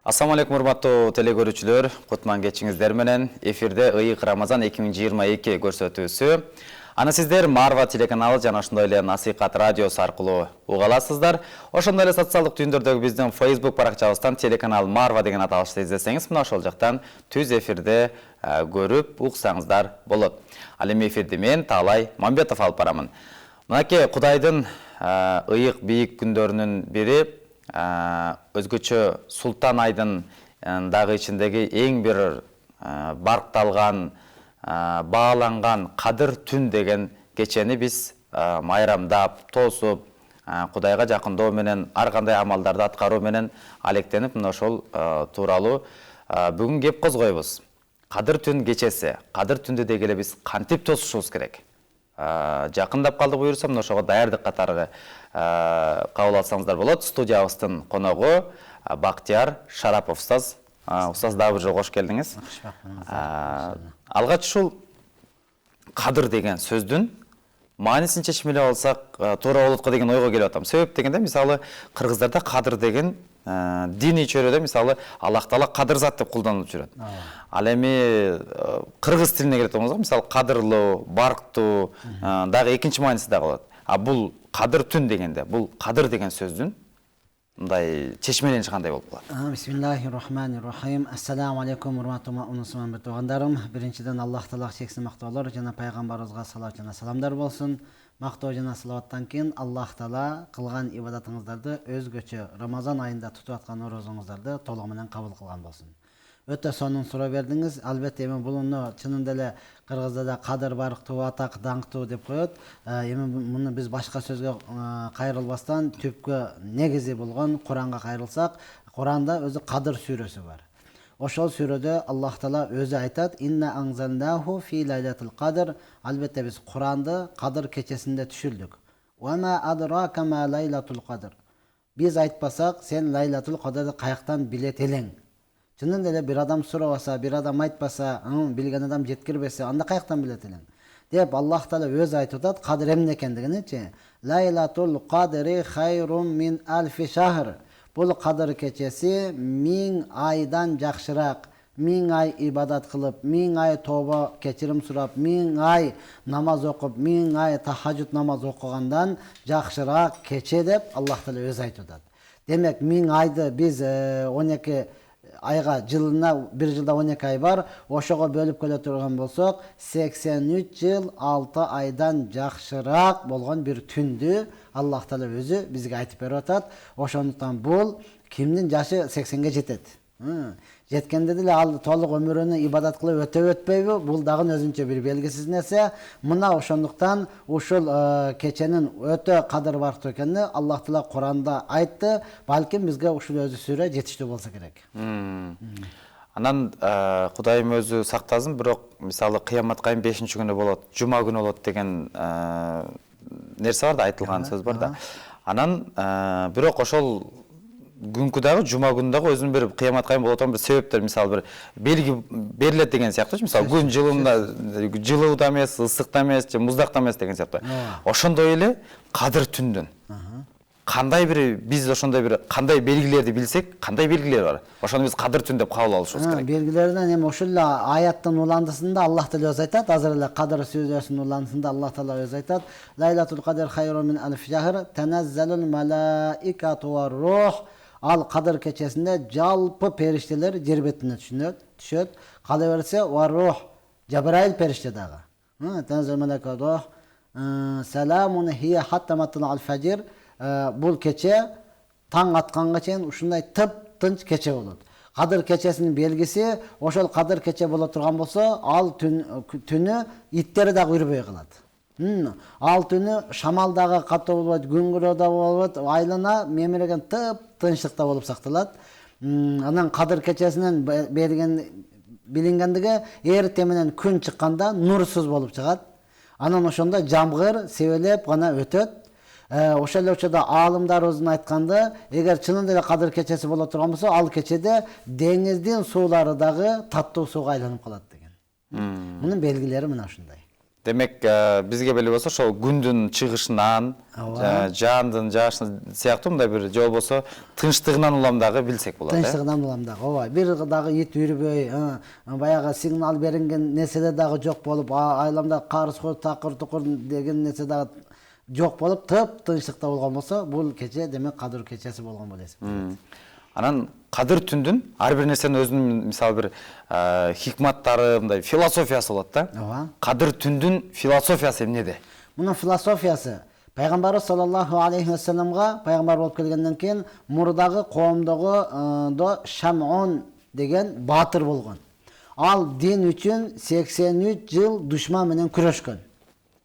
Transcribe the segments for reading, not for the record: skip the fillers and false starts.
Assalamu alaikum урматтуу телекөрүүчүлөр, кутман кечиңиздер менен эфирде Ыйык Рамазан 2022 көрсөтүүсү. Аны сиздер Марва телеканалы жана ошондой эле Насыйкат радиосу аркылуу уга аласыздар. Ошондой эле социалдык түйүндөрдөгү биздин Facebook баракчабыздан телеканал Марва деген аталышты издесеңиз, мына ошол жактан түз эфирде көрүп уксаңыздар болот. Ал эми эфирди мен Таалай Мамбетов алып барамын. Мынакей Кудайдын ыйык бийик күндөрүнүн бири өзгөчө Султан айдын дагы ичиндеги эң бир баркталган, бааланган Кадыр түн деген кечени биз майрамдап, тосуп, Кудайга жакындоо менен, ар кандай амалдарды аткаруу менен алектенип, мына ошол тууралуу бүгүн кеп козгойбуз. Кадыр түн кечеси, Кадыр түндү деги эле биз кантип тосушубуз керек? Жакындап калды буюрса, мына ошого даярдык катары кабыл алсаңыздар болот. Студиябыздын коногу Бактияр Шарапов устаз. Устаз, дагы бир жолу кош келдиңиз. Алгач ушул Кадыр деген сөздүн маанисин чечмелеп алсак туура болот го деген ойго келип атам. Себеп дегенде, мисалы, кыргыздарда Кадыр деген диний чөйрөдө, мисалы, Аллах Таала Кадыр зат деп колдонуп жүрөт. Ал эми кыргыз тилине келет болсок, мисалы, кадырлуу, барктуу дагы экинчи мааниси дагы болот. Бул Кадыр түн дегенде, бул Кадыр деген сөздүн мындай чечмелениши кандай болуп калат? Бисмиллахир-рахманир-рахим. Ассаламу алейкум урматтуу муусулман туугандарым. Биринчиден Аллах Таалага чексиз мактоолор жана пайгамбарыбызга салават жана саламдар болсун. Мактоо жана салаваттан кийин Аллах Таала кылган ибадатыңыздарды өзгөчө Рамазан айында тутуп аткан орозоңуздарды толугу менен кабыл кылган болсун. Өтө сонун суроо бердиңиз. Албетте эми буну чынында эле кыргызда да Кадыр барктуу, атак даңктуу деп коет. Эми муну биз башка сөзгө кайрылбастан түпкө негизи болгон Куранга кайрылсак, Куранда өзү Кадыр сүрөсү бар. Ошол сүрөдө Аллах Таала өзү айтат: "Инна анзалнаху фи лайлатил кадр." Албетте биз Куранды Кадыр кечесинде түшүрдүк. "Ва ма адрака ма лайлатул кадр." Биз айтпасак, сен лайлатул кадрды каяктан билет элең? Чынында эле бир адам сурабаса, бир адам айтпаса, билген адам жеткирбесе, анда каяктан билет элең? Деп Аллах Таала өзү айтып атат, Кадыр эмне экендигини-чи. Лайлатул кадри хайрум мин альфи шахр. Бул Кадыр кечеси 1000 айдан жакшыраак. 1000 ай ибадат кылып, 1000 ай тоба кечирим сурап, 1000 ай намаз окуп, 1000 ай тахажжуд намаз окугандан жакшыраак кече деп Аллах Таала өзү айтып атат. Демек 1000 айды биз 12 айга, жылына бир жылда 12 ай бар, ошого бөлүп келе турган болсок, 83 жыл 6 айдан жакшыраак болгон бир түндү Аллах Таала өзү бизге айтып берип атат. Ошондуктан бул кимдин жашы 80ге жетет. Жеткенде деле ал толук өмүрүнө ибадат кылып өтпөйбү? Бул дагы өзүнчө бир белгисиз нерсе. Мына ошондуктан ушул кеченин өтө кадыр барктуу экенин Аллах Таала Куранда айтты. Балким бизге ушул өзү сүрө жетиштүү болсо керек. Анан Кудайым өзү сактасын, бирок мисалы кыяматка 5-күнү болот, жума күнү болот деген нерсе бар да, айтылган сөз бар да. Анан бирок ошол күнкү дагы, жума күнү дагы өзүнүн бир кыяматка болот болгон бир себептер, мисалы бир белги берилет деген сыяктуу. Мисалы күн жылуу да эмес, ысык да эмес, же муздак да эмес деген сыяктуу. Ошондой эле Кадыр түндүн кандай бир биз ошондой бир кандай белгилерди билсек, кандай белгилер бар? Ошону биз Кадыр түн деп кабыл алышыбыз керек. Белгилерден эми ушул эле аяттын уландысында Аллах Таала өзү айтат. Азыр эле Кадыр сүрөсүнүн уландысында Аллах Таала өзү айтат: "Лайлатул кадр хайрун мин альфи шахр, танаzzalul malaikatu var ruh." Ал Кадыр кечесинде жалпы периштелер жер бетине түшөт. Кала берсе варух, Жабраил периште дагы. Танаzzalul malaikatu саламун хия хатта матла'л фажр. Бул кече таң атканга чейин ушундай тып-тынч кече болот. Кадыр кечесинин белгиси, ошол Кадыр кече боло турган болсо, ал түнү иттер дагы үрбөй калат. Ал түнү шамал дагы катуу болбойт, күңгүрөө да болбойт, айлана мемиреген тынчтыкта болуп сакталат. Анан Кадыр кечесинен билингендиги, эртең менен күн чыкканда нурсуз болуп чыгат. Анан ошондо жамгыр себелеп гана өтөт. Ошол эле учурда аалымдарыбыздын айтканды, эгер чынында эле Кадыр кечеси боло турган болсо, ал кечеде деңиздин суулары дагы таттуу сууга айланып калат деген. Мунун белгилери мына ушундай. Демек, бизге беле болсо, ошол күндүн чыгышынан, жаандын жаашынан сыяктуу мындай бир же болбосо тынчтыгынан улам дагы билсек болот. Тынчтыгынан улам дагы. Ооба, бир дагы ит үрбөй, баягы сигнал берилген нерселер дагы жок болуп, айламда карыскор, такыр-тукур деген нерсе дагы жок болуп, тынчтыкта болгон болсо, бул кече демек Кадыр кечеси болгон болот эсептелет. Анан Кадыр түндүн ар бир нерсенин өзүнүн мисалы бир хикматтары, мындай философиясы болот да. Ооба. Кадыр түндүн философиясы эмнеде? Мунун философиясы Пайгамбарыбыз саллаллаху алейхи ва салламга пайгамбар болуп келгенден кийин мурдагы коомдогу Шамун деген баатыр болгон. Ал дин үчүн 83 жыл душман менен күрөшкөн.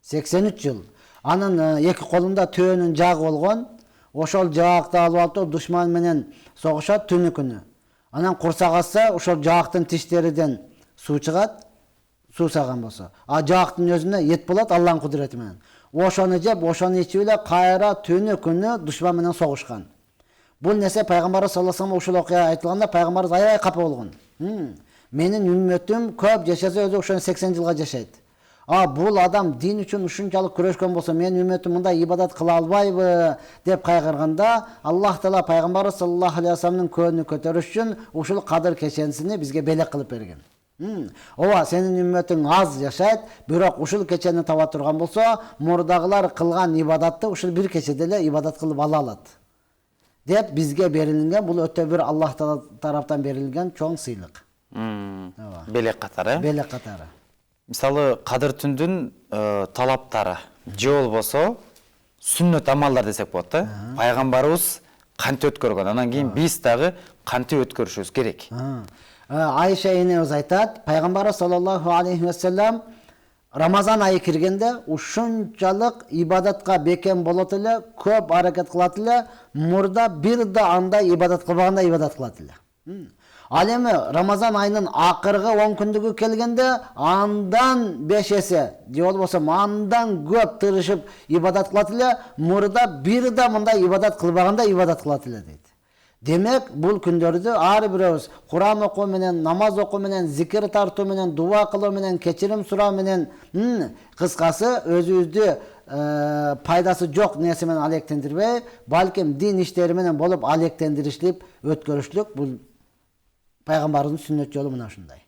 83 жыл. Анын эки колунда төөнүн жагы болгон. Ошол жаакты алып алып душман менен согушат түнү күнү. Анан курсак ачса, ошол жаактын тиштеринен суу чыгат, суу саган болсо. А жаактын өзүнө эт болот Алланын кудурети менен. Ошону жеп, ошону ичип эле кайра түнү күнү душман менен согушкан. Бул нерсе пайгамбарыбыз саллаллаху алейхи ва саллам ушул окуя айтылганда пайгамбарыбыз аябай капа болгон. Менин үммөтүм көп жашаса өзү ошону 80 жылга жашайт. Бул адам дин үчүн ушунчалык күрөшкөн болсо, менин үммөтүм мындай ибадат кыла албайбы деп кайгырганда, Аллах Таала пайгамбарыбыз саллаллаху алейхи ва салламдын көөнү көтөрүш үчүн ушул Кадыр кечесини бизге белек кылып берген. Ооба, сенин үммөтүң аз жашайт, бирок ушул кечени таба турган болсо, мурдагылар кылган ибадатты ушул бир кечеде эле ибадат кылып ала алат. Деп бизге берилген, бул өтө бир Аллах тараптан берилген чоң сыйлык. Белек катары. Белек катары. Мисалы, Кадыр түндүн талаптары же болбосо сүннөт амалдар десек болот да. Пайгамбарыбыз кантип өткөргөн, анан кийин биз дагы кантип өткөрүшүбүз керек. Айша энебиз айтат, пайгамбарыбыз саллаллаху алейхи ва саллям Рамазан айы киргенде ушунчалык ибадатка бекем болот эле, көп аракет кылат эле, мурда бир да андай ибадат кылбагандай ибадат кылат эле. Ал эми Рамазан айынын акыркы 10 күндүгү келгенде андан 5 эсе, же болбосо андан көп тырышып ибадат кылат эле, мурда бир да мындай ибадат кылбагандай ибадат кылат эле дейт. Демек, бул күндөрдү ар бирөөбүз Куран окуу менен, намаз окуу менен, зикир тартуу менен, дуа кылуу менен, кечирим суроо менен, кыскасы өзүбүздү пайдасы жок нерсе менен алектендирбей, балким дин иштери менен болуп алектендиришип өткөрүшлүк бул пайгамбардын сүннөт жолу мына ушундай.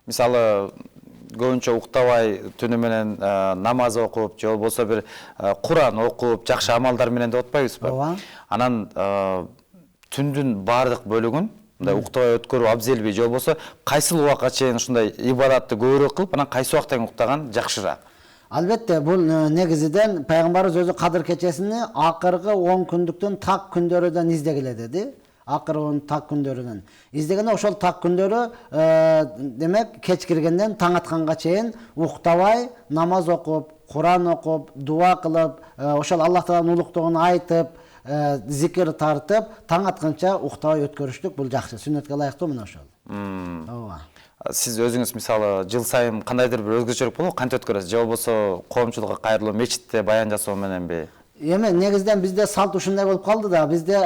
Мисалы, көбүнчө уктабай түнү менен намаз окуп, же болбосо бир Куран окуп, жакшы амалдар менен деп атпайбызбы? Ооба. Анан түндүн бардык бөлүгүн мындай уктабай өткөрүү абзелби, же болбосо кайсыл убакка чейин ушундай ибадатты көбүрөөк кылып, анан кайсы убакта уктаган жакшыраак? Албетте, бул негизиден пайгамбарыбыз өзү Кадыр кечесини акыркы 10 күндүктүн так күндөрүнөн издегиле деди. Акыркы так күндөрүнөн. Издегенде ошол так күндөрү демек кеч киргенден таң атканга чейин уктабай намаз окуп, Куран окуп, дуа кылып, ошол Аллах Тааланын улуктугун айтып, зикир тартып, таң атканча уктабай өткөрүштүк бул жакшы. Сүннөткө ылайыктуу мына ошол. Ооба. Сиз өзүңүз мисалы жыл сайын кандайдыр бир өзгөчөлүк болуп, кантип өткөрөсүз? Же болбосо коомчулукка кайрылуу, мечитте баян жасоо мененби? Эми негизинен бизде салт ушундай болуп калды да, бизде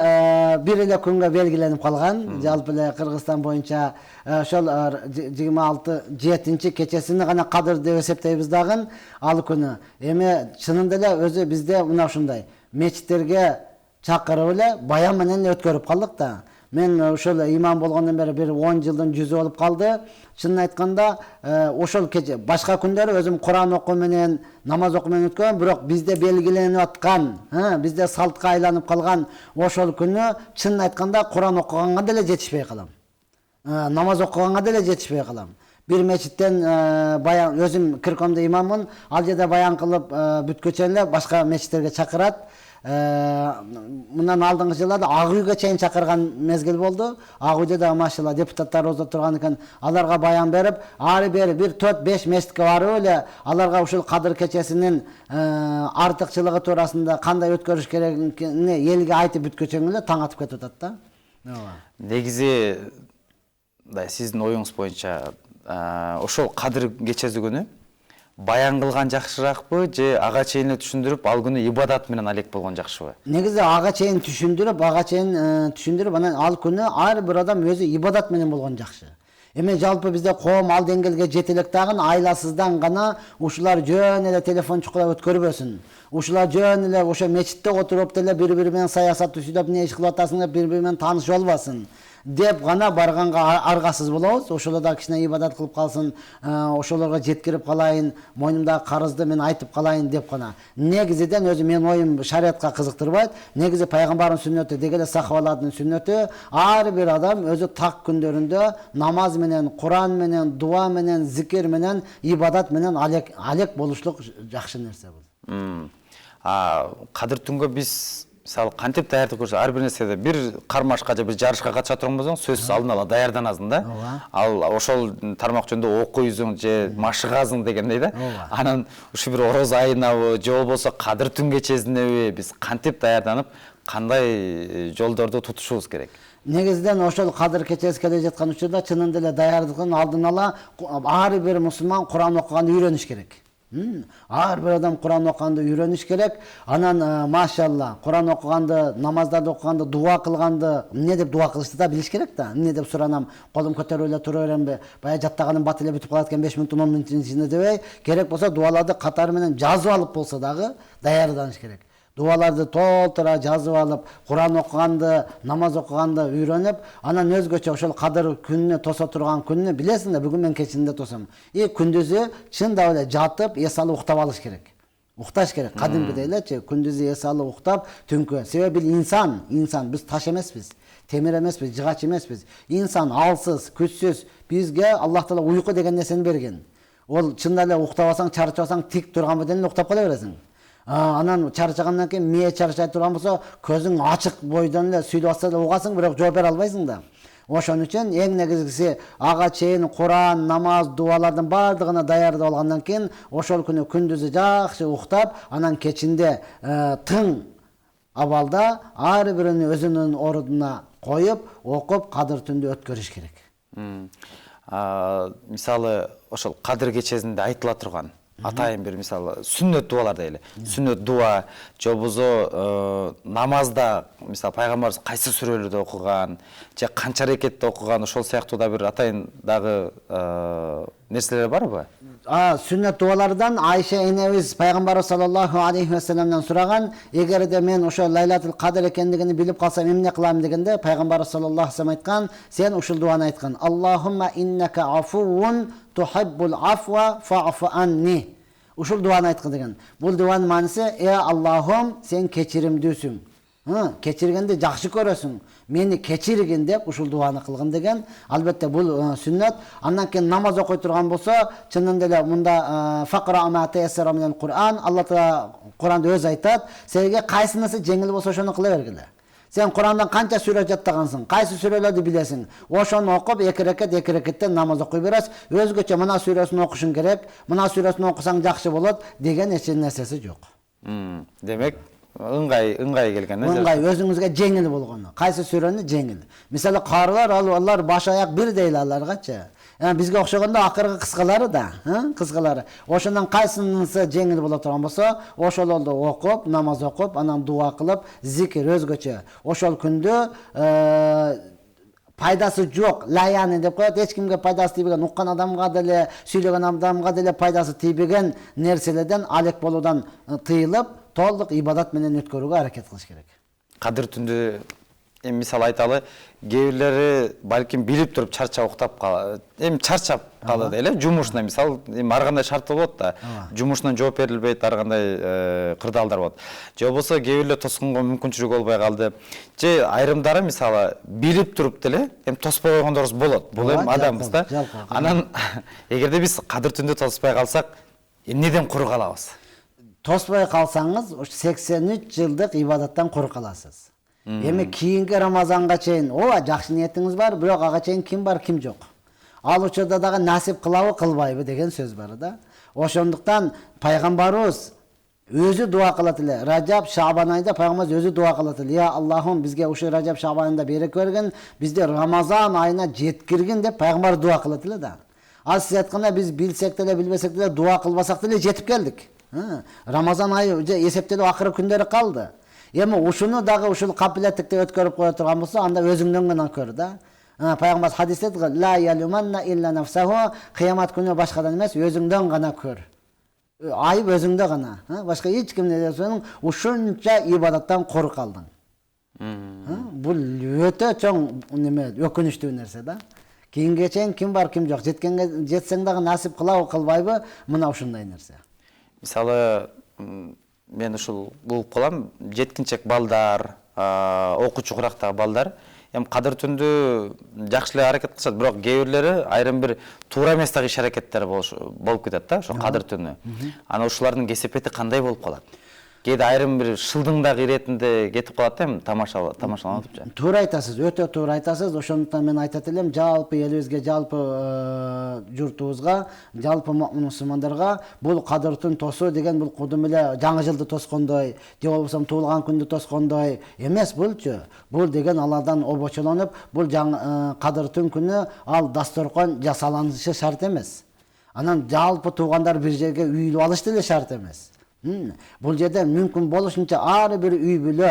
бир эле күнгө белгиленип калган, жалпы эле Кыргызстан боюнча ошол 26-7 кечесини гана Кадыр деп эсептейбиз дагы ал күнү. Эми чынында эле өзү бизде мына ушундай мечиттерге чакырып эле баян менен өткөрүп калдык да. Мен ошол имам болгондон бери бир 10 жылдын жүзү болуп калды. Чынын айтканда, ошол кече башка күндөрү өзүм Куран окуу менен, намаз окуу менен өткөргөм, бирок бизде белгиленип аткан, бизде салтка айланып калган ошол күнү чынын айтканда Куран окуганга деле жетишпей калам. Намаз окуганга деле жетишпей калам. Бир мечиттен баян өзүм киркомдо имаммын, ал жерде баян кылып бүткөчө эле башка мечиттерге чакырат. Мындан алдыңкы жылдарда Ак үйгө чейин чакырган мезгил болду. Ак үйдө да машалла депутаттар озо турган экен, аларга баян берип, ары бери бир 4-5 мечитке барып эле аларга ушул Кадыр кечесинин артыкчылыгы туурасында кандай өткөрүш керегин элге айтып бүткөчөң эле таң атып кетип атат да. Негизи сиздин оюңуз боюнча ошол Кадыр кечеси күнү баян кылган жакшыраакпы же ага чейин түшүндүрүп, ал күнү ибадат менен алек болгон жакшыбы? Негизи ага чейин түшүндүрүп, анан ал күнү ар бир адам өзү ибадат менен болгон жакшы. Эми жалпы бизде коом ал деңгээлге жете элек дагы айласыздан гана ушулар жөн эле телефон чукулап өткөрбөсүн. Ушулар жөн эле ошо мечитте отуруп деле бири-бири менен саясат түзүп эмне иш кылып атасың деп бири-бири менен таанышып албасын деп гана барганга аргасыз болобуз. Ошолор да кичине ибадат кылып калсын, ошолорго жеткирип калайын, мойнумдагы карызды мен айтып калайын деп гана. Негизиден өзү менин оюм шариатка кызыктырбайт. Негизи пайгамбардын сүннөтү, деги эле сахабалардын сүннөтү, ар бир адам өзү так күндөрүндө намаз менен, Куран менен, дуа менен, зикир менен, ибадат менен алек болушлук жакшы нерсе бул. Кадыр түнгө биз мисалы кантип даярдык көрсө ар бир нерседе бир кармашка же бир жарышка катыша турган болсоң сөзсүз алдын ала даярданасың да. Ал ошол тармак жөнүндө окуйсуң же машыгасың дегендей да. Анан ушу бир ороз айынабы же болбосо кадыр түн кечесинеби биз кантип даярданып кандай жолдорду тутушубуз керек? Негизиден ошол кадыр кечеси келе жаткан учурда чынында эле даярдыгын алдын ала ар бир мусулман Куран окуганды үйрөнүш керек. Ар бир адам Куран окуганды үйрөнүш керек. Анан машалла Куран окуганды, намаздарды окуганды, дуа кылганды, эмне деп дуа кылышты да билиш керек да. Эмне деп суранам, колум көтөрүп эле тура беремби? Бая жаттаганым бат эле бүтүп калат экен 5 мүнөттүн 10 мүнөттүн ичинде дебей, керек болсо дуаларды катары менен жазып алып болсо дагы даярданыш керек. Дуаларды толтура жазып алып, Куран окуганды, намаз окуганды үйрөнүп, анан өзгөчө ошол кадыр күнүнө тосо турган күнүнө билесиң да, бүгүн мен кечинде тосом. Күндүзү чындап эле жатып, эс алып уктап алыш керек. Укташ керек. Кадимкидей элечи, күндүзү эс алып уктап, түнкү. Себеби инсан биз таш эмеспиз, темир эмеспиз, жыгач эмеспиз. Инсан алсыз, күчсүз. Бизге Аллах Таала уйку деген нерсени берген. Ол чындап эле уктабасаң, чарчабасаң тик турган менен уктап кала бересиң. Анан чарчагандан кийин мээ чарчай турган болсо, көзүң ачык бойдон эле сүйлөп атса да угасың, бирок жооп бере албайсың да. Ошон үчүн эң негизгиси ага чейин Куран, намаз, дуалардын бардыгына даярдап алгандан кийин ошол күнү күндүзү жакшы уктап, анан кечинде тың абалда ар бирин өзүнүн ордуна коюп, окуп, кадыр түндү өткөрүш керек. Мисалы ошол кадыр кечесинде айтыла турган атайын бир мисалы сүннөт дуалар дейли. Сүннөт дуа же болбосо намазда мисалы пайгамбарыбыз кайсы сүрөлөрдү окуган, же канча рекетте окуган, ошол сыяктуу да бир атайын дагы нерселер барбы? Сүннөт дуалардан Айша энебиз пайгамбарыбыз саллаллаху алейхи ва салламдан сураган, эгерде мен ошо Лайлатул Кадр экендигин билип калсам эмне кылам дегенде, пайгамбарыбыз саллаллаху алейхи ва саллам айткан, сен ушул дуаны айткан: Аллахумма иннака афуун тухиббул афва фа'фу анни. Ушул дуаны айткан деген. Бул дуанын мааниси: Аллахым, сен кечиримдүүсүң. Кечиргенди жакшы көрөсүң. Мени кечиргин деп ушул дуаны кылган деген. Албетте бул сүннөт. Андан кийин намаз окуй турган болсо, чынында эле мында факра ма таяссара минал Кур'ан, Алла Таала Куранда өзү айтат, сенге кайсынысы жеңил болсо ошону кыла бергиле. Сен Курандан канча сүрө жаттагансың, кайсы сүрөлөрдү билесиң, ошону окуп, эки рекеттен намаз окуй бересиң. Өзгөчө мына сүрөсүн окушуң керек, мына сүрөсүн окусаң жакшы болот деген эч нерсеси жок. Демек, ыңгай келген. Ыңгай өзүңүзгө жеңил болгону. Кайсы сүрөнү жеңил. Мисалы карылар, алар баш аяк бир дейли аларгачы. Бизге окшогондо акыркы кыскалары да, кыскалары. Ошондон кайсынысы жеңил боло турган болсо, ошолорду окуп, намаз окуп, анан дуа кылып, зикир өзгөчө. Ошол күндө пайдасы жок, лаяны деп коет, эч кимге пайдасы тийбеген, уккан адамга деле, сүйлөгөн адамга деле пайдасы тийбеген нерселерден алек болуудан тыйылып, толук ибадат менен өткөрүүгө аракет кылыш керек. Кадыр түндү мисал айталы, кээ бирлери балким билип туруп чарчап уктап калат. Чарчап калат эле, жумушуна мисал, ар кандай шарттуу болот да. Жумушунан жооп берилбейт, ар кандай кырдаалдар болот. Же болбосо кээ бирлер тосконго мүмкүнчүлүк болбой калды. Же айрымдары мисалы билип туруп деле тоспой койгондорубуз болот. Бул адамбыз да. Анан эгерде биз кадыр түндү тоспой калсак, эмнеден кур калабыз? Тоспой калсаңыз, 83 жылдык ибадаттан кур каласыз. Эми кийинки Рамазанга чейин, жакшы ниетиңиз бар, бирок ага чейин ким бар, ким жок. Ал учурда дагы насип кылабы, кылбайбы деген сөз бар да. Ошондуктан пайгамбарыбыз өзү дуа кылат эле. Ражаб, Шабан айында пайгамбарыбыз өзү дуа кылат эле. Аллахым, бизге ушу Ражаб, Шабан айында берек бергин, бизди Рамазан айына жеткиргин деп пайгамбар дуа кылат эле да. Ал сиз айтканда биз билсек деле, билбесек деле, дуа кылбасак деле жетип келдик. Рамазан айы эсептелип акыркы күндөрү калды. Эми ушуну дагы ушул капилеттикте өткөрүп кое турган болсо, анда өзүңдөн гана көр да. Пайгамбар хадисте aytgan, la yalumanna illa nafsahu, kıyamet günü başkadan emas, özüңдөн gana kör. Ayıp özüңdө gana. Başka hiç kim ne dersen, uşunça ibadattan kork aldın. Bu öte çoğun ökünüştüğü nerse da. Keyin geçen kim var kim yok. Jetsen dağı nasip kıla kılbayбы, mına uşunday nerse. Мисалы, мен ушул болуп калам, жеткинчек балдар, окуучу курактагы балдар эми кадыр түндү жакшы эле аракет кылышат, бирок кээ бирлери айрым бир туура эмес дагы иш аракеттер болуп кетет да, ошо кадыр түнү. Ана ушулардын кесепети кандай болуп калат? Кээде айрым бир шылдың да иретинде кетип калат да, эми тамашаланып же. Туура айтасыз, өтө туура айтасыз. Ошондуктан мен айтат элем, жалпы элибизге, жалпы журтубузга, жалпы мусулмандарга бул кадыр түн тосуу деген бул кудум эле жаңы жылды тоскондой, же болбосо туулган күндү тоскондой эмес булчу. Бул деген Алладан обочолонуп, бул кадыр түн күнү ал дасторкон жасаланышы шарт эмес. Анан жалпы туугандар бир жерге үйүлүп алыш деле шарт эмес. Бул жерде мүмкүн болушунча ар бир үй бүлө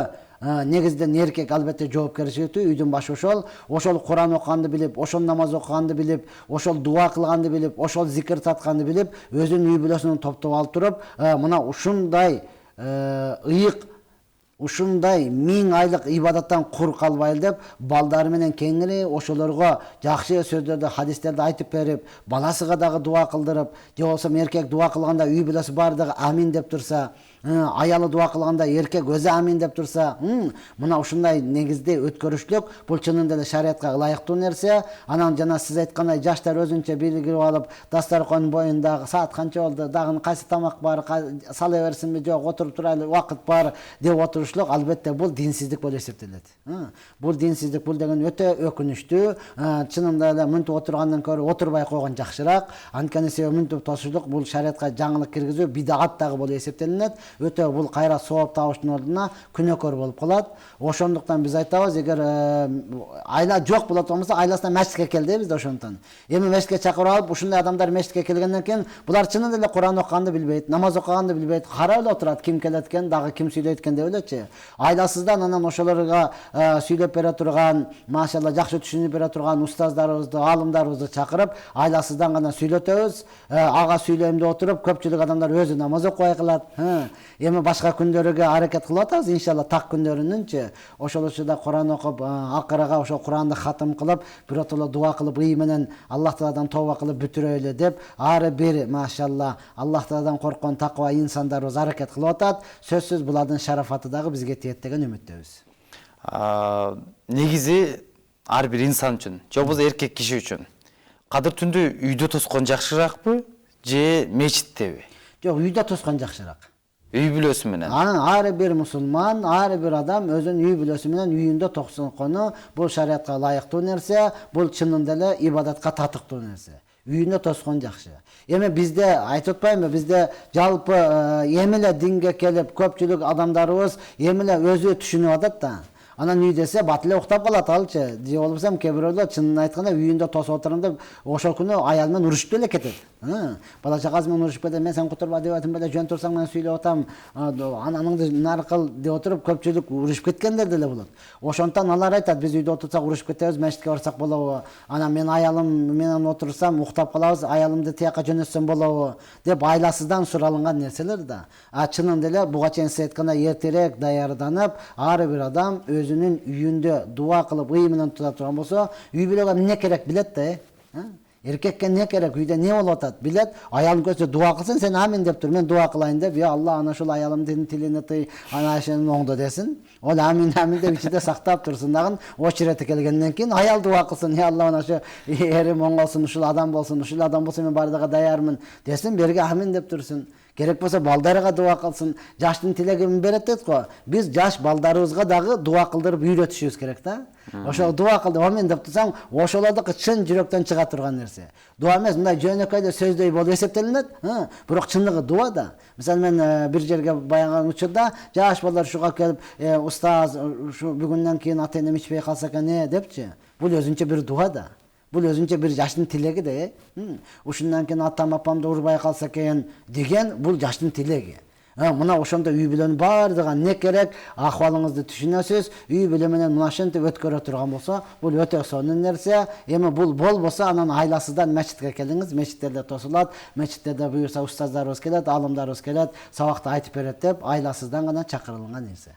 негизден эркек албетте жоопкерчиликтүү, үйдүн башы ошол Куран окуганды билип, ошол намаз окуганды билип, ошол дуа кылганды билип, ошол зикир татканды билип, өзүнүн үй бүлөсүн топтоп алып туруп, мына ушундай ыйык, ушундай 1000 айлык ибадаттан кур калбайлы деп, балдары менен кеңири ошолорго жакшы сөздөрдү, хадистерди айтып берип, баласыга дагы дуа кылдырып, же болсо эркек дуа кылганда үй бүлөсү баары дагы амин деп турса, аялы дуа кылганда эркек өзү амин деп турса, мына ушундай негизде өткөрүшлүк, бул чынында эле шариатка ылайыктуу нерсе. Анан жана сиз айткандай жаштар өзүнчө белгилеп алып, дастаркон боюндагы саат канча болду, дагы кайсы тамак бар, сала берсинби, жок отуруп турайлы, убакыт бар деп отурушлук, албетте бул динсиздик болуп эсептелет. Бул динсиздик, бул деген өтө өкүнүчтүү. Чынында эле мынтип отургандан көрө отурбай койгон жакшыраак. Анткени себеби мынтип тосушлук бул шариатка жаңылык киргизүү, бидагат дагы болуп эсептелинет. Өтө бул кайра сооп табыштын ордуна күнөөкөр болуп калат. Ошондуктан биз айтабыз, эгер айла жок болот болмосо айласына мешитке кел дейбиз да ошондон. Эми мешитке чакырып алып, ушундай адамдар мешитке келгенден кийин булар чынында эле Куран окуганды билбейт, намаз окуганды билбейт, карап эле отурат, ким келет экен, дагы ким сүйлөйт экен деп элечи. Айласыздан анан ошолорго сүйлөп бере турган, машалла жакшы түшүнүп бере турган устаздарыбызды, аалымдарыбызды чакырып, айласыздан гана сүйлөтөбүз. Ага сүйлөйм деп отуруп, көпчүлүк адамдар өзү намаз окубай калат. Эми башка күндөргө аракет кылып атабыз, иншалла так күндөрүнүнчү. Ошол учурда Куран окуп, акырага ошол Куранды хатым кылып, биротоло дуа кылып, ый менен Аллах Тааладан тооба кылып бүтүрөйлү деп, ары бир машалла Аллах Тааладан корккон таква инсандарыбыз аракет кылып атат. Сөзсүз булардын шарафаты дагы бизге тиет деген үмүттөбүз. Негизи ар бир инсан үчүн, же болбосо эркек киши үчүн кадыр түндү үйдө тоскон жакшыраакпы же мечиттеби? Жок, үйдө тоскон жакшыраак. Үй бүлөсү менен. Ар бир мусулман, ар бир адам өзүнүн үй бүлөсү менен үйүндө тоскону бул шариатка ылайыктуу нерсе, бул чынында эле ибадатка татыктуу нерсе. Үйүндө тоскон жакшы. Эми бизде айтып атпаймынбы, бизде жалпы эми эле динге келип көпчүлүк адамдарыбыз эми эле өзү түшүнүп атат да. Анан үй десе бат эле уктап калат алчы. Же болбосо кээ бирөөлөр чынын айтканда үйүндө тосуп отурам деп ошол күнү аял менен урушуп эле кетет. Бала чагасы менен урушуп кетет. Мен сен кутурба деп атам беле, жөн турсаң мен сүйлөп атам, анаңды нар кыл деп отуруп көпчүлүк урушуп кеткендер деле болот. Ошондон алар айтат, биз үйдө отурсак урушуп кетебиз, мешитке барсак болобу? Анан мен аялым менен отурсам уктап калабыз, аялымды тияка жөнөтсөм болобу деп айласыздан суралынган нерселер да. Чынында эле буга чейин сиз айткандай эртерээк даярданып, ар бир адам өзүнүн үйүндө дуа кылып, ый менен тура турган болсо, үй бүлөгө эмне керек билет да. Эркекке не керек, үйдө не болуп атат билет. Аялым көзү дуа кылсын, сен амин деп тур, мен дуа кылайын деп, я Алла ана ушул аялымдын тилине тый, ана ашын оңдо десин. Ол амин деп ичинде сактап турсун дагы, очерети келгенден кийин аял дуа кылсын, я Алла ана ушу эрим оңолсун, ушул адам болсо мен бардыгы даярмын десин, берге амин деп турсун. Керек болсо балдарга дуа кылсын, жаштын тилегин берет дейт го. Биз жаш балдарыбызга дагы дуа кылдырып үйрөтүшүбүз керек да. Ошол дуа кылды, амин деп турсаң, ошолордуку чын жүрөктөн чыга турган нерсе. Дуа эмес, мындай жөнөкөйдө сөздөй болуп эсептелинет, бирок чындыгы дуа да. Мисалы мен бир жерге баягы учурда жаш балдар ушуга келип, устаз, ушу бүгүндөн кийин ата-энем ичпей калса экен депчи. Бул өзүнчө бир дуа да. Бул өзүнчө бир жаштын тилеги да. Ушундан кийин атам апамды урбай калса экен деген бул жаштын тилеги. Мына ошондо үй бүлөнүн баардыгына не керек, акыбалыңызды түшүнөсүз. Үй бүлө менен мына ошентип өткөрө турган болсо, бул өтө сонун нерсе. Эми бул болбосо, анан айласыздан мечитке келиңиз. Мечиттерде тосулат, мечиттерде буюрса устаздарыбыз келет, алымдарыбыз келет, сабакты айтып берет деп, айласыздан гана чакырылган нерсе.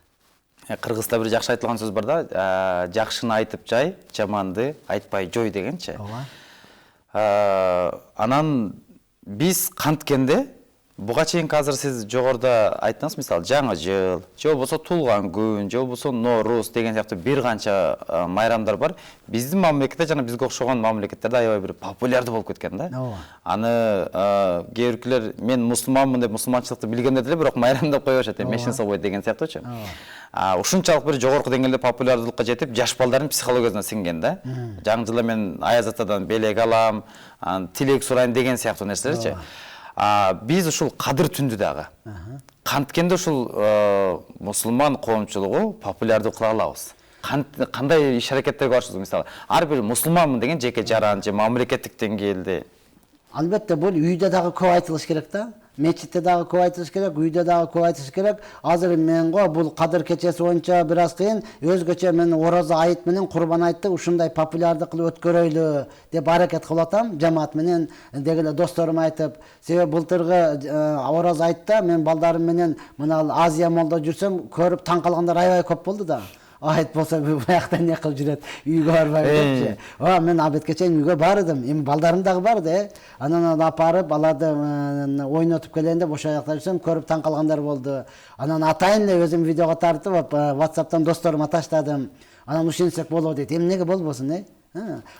Кыргызда бир жакшы айтылган сөз бар да, жакшыны айтып жай, жаманды айтпай жой дегенчи. Анан биз канткенде буга чейин азыр сиз жогоруда айттыңыз, мисалы жаңы жыл, же болбосо туулган күн, же болбосо Норуз деген сыяктуу бир канча майрамдар бар. Биздин мамлекетте жана бизге окшогон мамлекеттерде аябай бир популярдуу болуп кеткен да. Аны кээ биркилер мен мусулманмын деп мусулманчылыкты билгенде деле бирок майрамдап кое беришет, мешин собой деген сыяктуучу. Ушунчалык бир жогорку деңгээлде популярдуулукка жетип, жаш балдардын психологиясына сиңген да. Жаңы жылда мен Аяз атадан белек алам, тилек сурайын деген сыяктуу нерселерчи. Биз ушул кадыр түндү дагы канткенде ушул мусулман коомчулугу популярдуу кыла алабыз. Кандай иш аракеттерге барышыбыз, мисалы, ар бир мусулманмын деген жеке жаран же мамлекеттик деңгээлде. Албетте бул үйдө дагы көп айтылыш керек да. Мечитте дагы көп айтылыш керек, үйдө дагы көп айтылыш керек. Азыр мен бул кадыр кечеси боюнча бир аз кыйын, өзгөчө мен Ораза айт менен Курбан айтты ушундай популярдуу кылып өткөрөйлү деп аракет кылып атам. Жамаат менен дегеле досторума айтып, себеби былтыркы Ораза айтта мен балдарым менен мына Азия молдо жүрсөм, көрүп таң калгандар аябай көп болду да. Айт болсо буякта не кылып жүрөт, үйгө барбай депчи. Мен абетке чейин үйгө бардым. Эми балдарым дагы барды. Анан апарып, аларды ойнотуп келейин деп ошол жакта жүрсөм, көрүп таң калгандар болду. Анан атайын деп өзүм видеого тартып, WhatsApp'тан досторума таштадым. Анан ушинсек болот дейт. Эмнеге болбосун,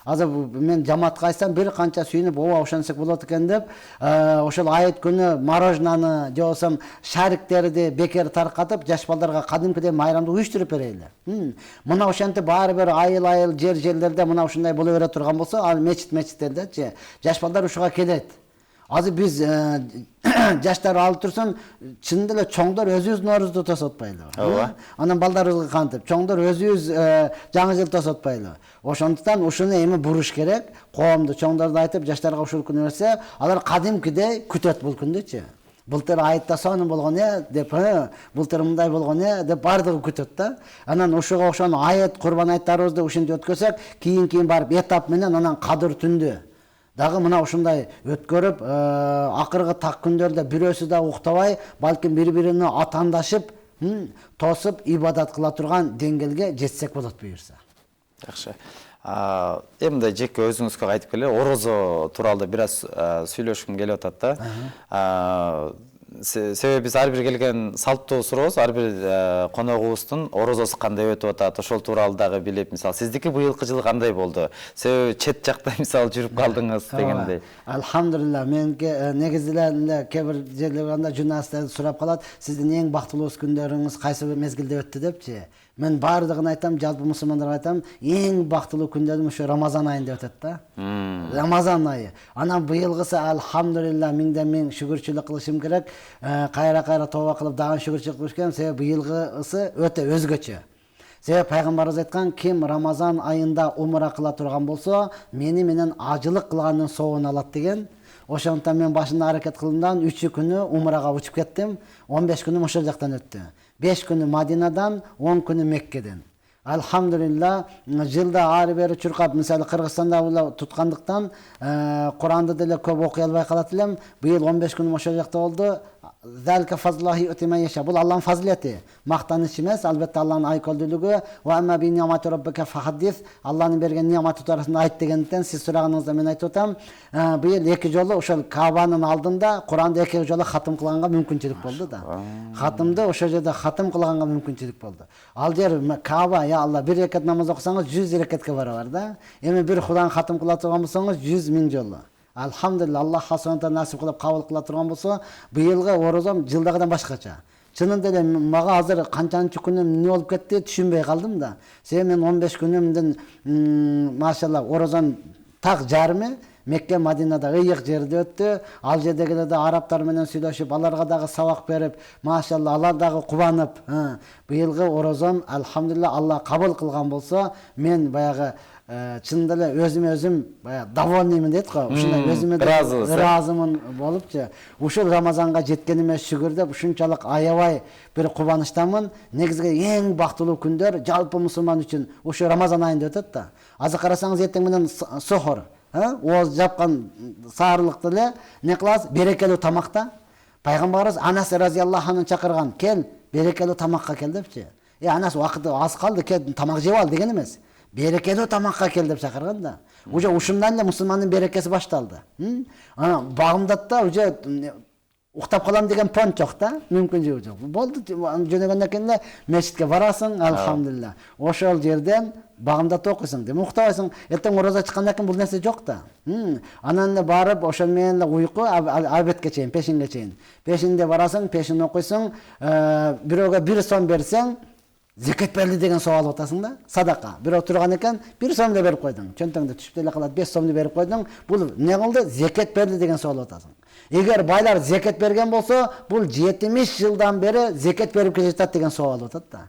Азыр мен жамаатка айтсам бир канча сүйүнүп, ошентсек болот экен деп, ошол айт күнү мороженаны же болбосо шариктерди бекер таркатып, жаш балдарга кадимкидей майрамды уюштуруп берели. Мына ошентип баары бир айыл жерлерде мына ушундай боло бере турган болсо, ал мечиттердечи жаш балдар ушуга келет. Азыр биз жаштар алып турсун, чынында эле чоңдор өзүбүз Норузду тосотпайлы. Анан балдарыбызга кантип, чоңдор өзүбүз жаңы жыл тосотпайлы. Ошондуктан ушуну эми буруш керек. Коомду чоңдорду айтып, жаштарга ушул күнү берсе, алар кадимкидей күтөт бул күндүчү. Былтыр айтта сонун болгон деп, былтыр мындай болгон деп бардыгы күтөт да. Анан ушуга ошону айт, Курбан айттарыбызды ушинтип өткөрсөк, кийин барып этап менен анан кадыр түндү дагы мына ушундай өткөрүп, акыркы так күндөрдө бирөөсү да уктабай, балким бири-бирине атандашып, тосуп ибадат кыла турган деңгээлге жетсек болот буюрса. Жакшы. Эми мындай жеке өзүңүзгө айтып келе, орозо тууралуу бир аз сүйлөшкүм келип атат да. Себеби биз ар бир келген салттуу сурообуз, ар бир коногубуздун орозосу кандай өтүп атат, ошол тууралуу дагы билип, мисалы, сиздики быйылкы жыл кандай болду? Себеби чет жакта мисалы жүрүп калдыңыз дегендей. Алхамдулилла, меники негизи эле кээ бир жерлерде барганда журналисттер сурап калат, сиздин эң бактылуу күндөрүңүз кайсы бир мезгилде өттү депчи. Мен бардыгын айтам, жалпы мусулмандарга айтам, эң бактылуу күндөрүм ушу Рамазан айында өтөт да. Рамазан айы. Анан быйылгысы алхамдулилла миңден миң шүгүрчүлүк кылышым керек. Кайра тооба кылып дагы шүгүрчүлүк кылыш керек. Себеби быйылгысы өтө өзгөчө. Себеби пайгамбарыбыз айткан, ким Рамазан айында умра кыла турган болсо, мени менен ажылык кылганын соогун алат деген. Ошондуктан мен башында аракет кылдымдан 3 күнү умрага учуп кеттим. 15 күнүм ошол жактан өттү. 5 күнү Мадинадан, 10 күнү Меккеден. Алхамдулилла, жылда ары бери чуркап, мисалы Кыргызстанда туткандыктан, Куранды деле көп окуй албай калат элем. Быйыл 15 күнүм ошол жакта болду. Залка фазлахи утимайша. Бул Аллахтын фазилети. Мактаныш эмес, албетте Аллахтын айкөлдүүлүгү. Ва амма би ни'мати раббика фахаддис. Аллахтын берген ни'маты туурасында айт дегенден сиз сураганыңызда мен айтып атам. Быйыл 2 жолу ошол Кабанын алдында Куранды 2 жолу хатым кылганга мүмкүнчүлүк болду да. Хатымды ошол жерде хатым кылганга мүмкүнчүлүк болду. Ал жер Каба, я Алла, 1 рекат намаз окусаңыз 100 рекатка барабар да. Эми бир Кудан хатым кыла турган болсоңуз 100 000 жолу. Алхамдулилла, Аллах хасанта насип кылып кабыл кыла турган болсо, быйылгы орозом жылдагыдан башкача. Чынында эле мага азыр канчанчы күнүм эмне болуп кетти түшүнбөй калдым да. Себеби мен 15 күнүмдүн машалла орозом так жарымы Мекке Мадинада ыйык жерде өттү. Ал жердегилер да арабтар менен сүйлөшүп, аларга дагы сабак берип, машалла, алар дагы кубанып, быйылгы орозом алхамдулилла Алла кабыл кылган болсо, мен баягы чынында эле өзүм баягы довольныймын дейт го. Ушундай өзүмө ыраазымын болупчу. Ушул Рамазанга жеткениме шүгүр деп ушунчалык аябай бир кубанычтамын. Негизги эң бактылуу күндөр жалпы мусулман үчүн ушу Рамазан айында өтөт да. Азыр карасаңыз эртең менен сохор, ооз жапкан саарлыкты эле не кыласыз? Берекелүү тамакта. Пайгамбарыбыз Анас разияллаху анху чакырган, кел, берекелүү тамакка кел депчи. Анас убакыты аз калды, кел тамак жеп ал деген эмес. Берекелүү тамакка кел деп чакырган да. Уже ушундан эле мусулмандын берекеси башталды. Ана Багымдатта уже уктап калам деген понт жок да, мүмкүнчүлүгү жок. Болду, жөнөгөндөн кийин эле мечитке барасың, алхамдулилла. Ошол жерден Багымдатта окуйсуң, дем уктабайсың. Эртең ороза чыккандан кийин бул нерсе жок да. Анан эле барып ошол менен эле уйку обедке чейин, пешинге чейин. Пешинде барасың, пешин окуйсуң, бирөөгө 1 сом берсең, зекет берди деген суал атасың да, садака. Бирөө турган экен, 1 сом да берип койдуң. Чөнтөңдө түшүп эле калат, 5 сомду берип койдуң. Бул не кылды? Зекет берди деген суал атасың. Эгер байлар зекет берген болсо, бул 70 жылдан бери зекет берип келатат деген суал атат да.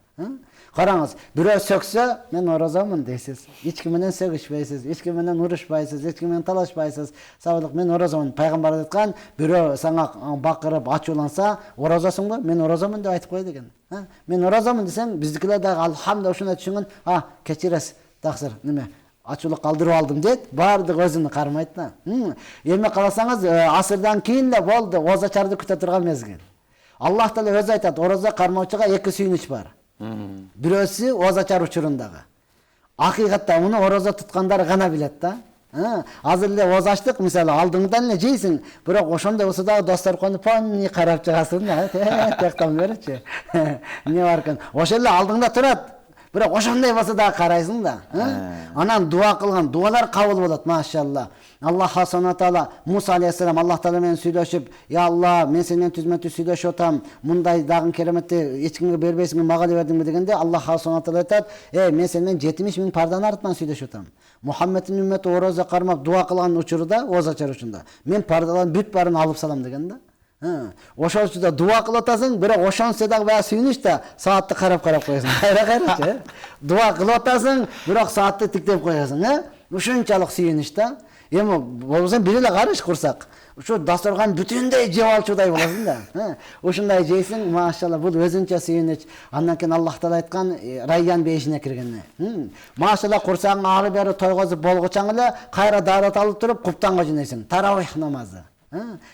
Караңыз, бирөө сөксө, мен орозомун дейсиз. Эч ким менен сөгүшпөйсүз, эч ким менен урушпайсыз, эч ким менен талашпайсыз. Сабык мен орозомун. Пайгамбар айткан, бирөө сага бакырып ачууланса, орозосуңбу? Мен орозомун деп айтып кой деген. Мен орозомун десең, биздикилер дагы алхамдулилла ушуна түшүнгөн, кечиресиз, таксыр, неме, ачуулук калтырып алдым дейт, баардык өзүнү кармайт да. Эми каласаңыз, асырдан кийин эле болду, озачарды күтө турган мезгил. Аллах Таала өзү айтат, орозо кармоочуга 2 сүйүнүч бар. Бирөөсү озачар учурундагы. Акыйкатта муну орозо туткандар гана билет да. Азыр эле озачтык, мисалы, алдыңдан эле жейсиң, бирок ошондой болсо дагы досторкону понни карап чыгасың да. Тектан беричи. Не бар экен? Ошол эле алдыңда турат. Бирок ошондой болсо дагы карайсың да. Анан дуа кылган, дуалар кабыл болот, машалла. Аллах субхана таала Муса алейхиссалам Аллах Таала менен сүйлөшүп, "Я Алла, мен сен менен түзмө-түз сүйлөшүп атам. Мындай дагы кереметти эч кимге бербейсиңби, мага да бердиңби?" дегенде Аллах субхана таала айтат, мен сен менен 70 000 пардан артынан сүйлөшүп атам. Мухаммедтин үммөтү орозо кармап дуа кылган учурда, озачар учурда, мен пардалардын бүт баарын алып салам деген да. Ошол учурда дуа кылып атасың, бирок ошонсо дагы баягы сүйүнүч да, саатты карап коесуң. Кайра-кайрачы. Дуа кылып атасың, бирок саатты тиктеп коесуң, ушунчалык сүйүнүч да. Эми болбосо бир эле карыш курсак, ушу дасторган бүтүндөй жеп алчудай болосуң да. Ушундай жейсиң, машалла, бул өзүнчө сүйүнүч. Андан кийин Аллах Таала айткан, Райян бейишине киргенде. Машалла, курсагың ары бери тойгозуп болгучаң эле, кайра даарат алып туруп куптанга жөнөйсүң. Таравих намазы.